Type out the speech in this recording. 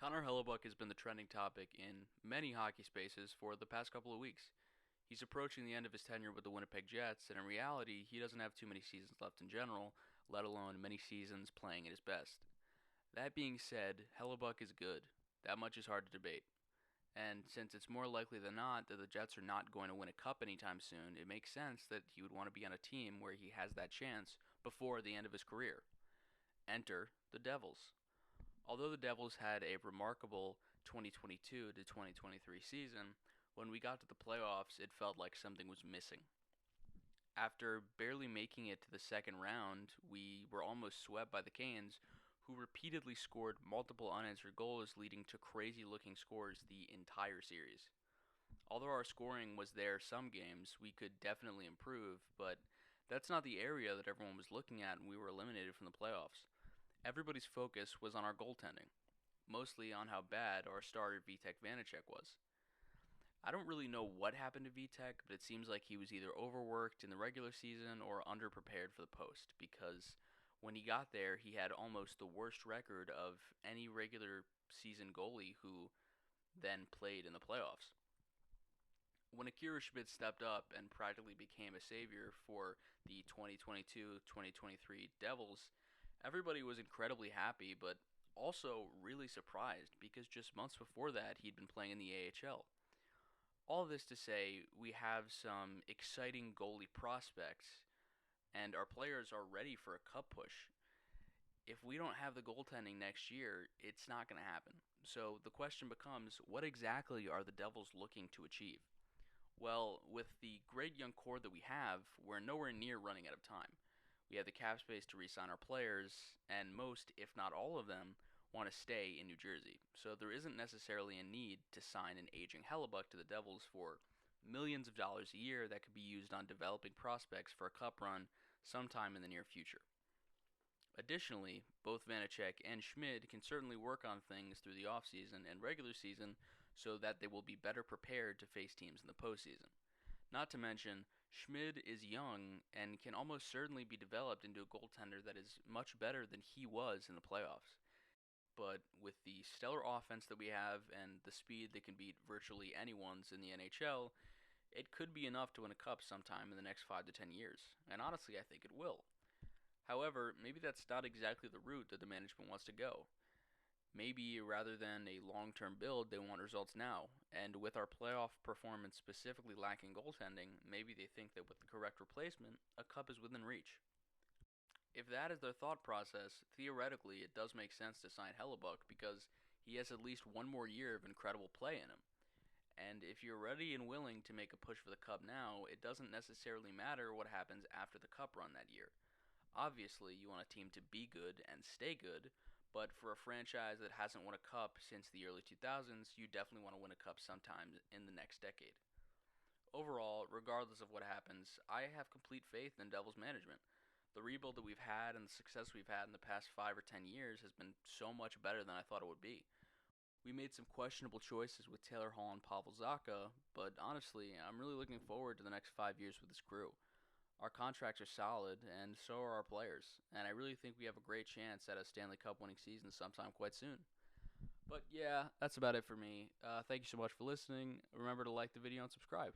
Connor Hellebuck has been the trending topic in many hockey spaces for the past couple of weeks. He's approaching the end of his tenure with the Winnipeg Jets, and in reality, he doesn't have too many seasons left in general, let alone many seasons playing at his best. That being said, Hellebuck is good. That much is hard to debate. And since it's more likely than not that the Jets are not going to win a cup anytime soon, it makes sense that he would want to be on a team where he has that chance before the end of his career. Enter the Devils. Although the Devils had a remarkable 2022 to 2023 season, when we got to the playoffs, it felt like something was missing. After barely making it to the second round, we were almost swept by the Canes, who repeatedly scored multiple unanswered goals, leading to crazy looking scores the entire series. Although our scoring was there some games, we could definitely improve, but that's not the area that everyone was looking at when we were eliminated from the playoffs. Everybody's focus was on our goaltending, mostly on how bad our starter Vitek Vanacek was. I don't really know what happened to Vitek, but it seems like he was either overworked in the regular season or underprepared for the post because when he got there, he had almost the worst record of any regular season goalie who then played in the playoffs. When Akira Schmidt stepped up and practically became a savior for the 2022-2023 Devils, everybody was incredibly happy, but also really surprised because just months before that he'd been playing in the AHL. All of this to say, we have some exciting goalie prospects, and our players are ready for a cup push. If we don't have the goaltending next year, it's not going to happen. So the question becomes, what exactly are the Devils looking to achieve? Well, with the great young core that we have, we're nowhere near running out of time. We have the cap space to re-sign our players, and most, if not all of them, want to stay in New Jersey. So there isn't necessarily a need to sign an aging Hellebuck to the Devils for millions of dollars a year that could be used on developing prospects for a cup run sometime in the near future. Additionally, both Vanacek and Schmid can certainly work on things through the offseason and regular season so that they will be better prepared to face teams in the postseason. Not to mention, Schmid is young and can almost certainly be developed into a goaltender that is much better than he was in the playoffs. But with the stellar offense that we have and the speed that can beat virtually anyone's in the NHL, it could be enough to win a cup sometime in the next 5 to 10 years. And honestly, I think it will. However, maybe that's not exactly the route that the management wants to go. Maybe rather than a long term build, they want results now. And with our playoff performance specifically lacking goaltending, maybe they think that with the correct replacement, a cup is within reach. If that is their thought process, theoretically it does make sense to sign Hellebuck because he has at least one more year of incredible play in him. And if you're ready and willing to make a push for the cup now, it doesn't necessarily matter what happens after the cup run that year. Obviously, you want a team to be good and stay good, but for a franchise that hasn't won a cup since the early 2000s, you definitely want to win a cup sometime in the next decade. Overall, regardless of what happens, I have complete faith in Devils management. The rebuild that we've had and the success we've had in the past 5 or 10 years has been so much better than I thought it would be. We made some questionable choices with Taylor Hall and Pavel Zacha, but honestly, I'm really looking forward to the next 5 years with this crew. Our contracts are solid, and so are our players, and I really think we have a great chance at a Stanley Cup winning season sometime quite soon. But yeah, that's about it for me. Thank you so much for listening. Remember to like the video and subscribe.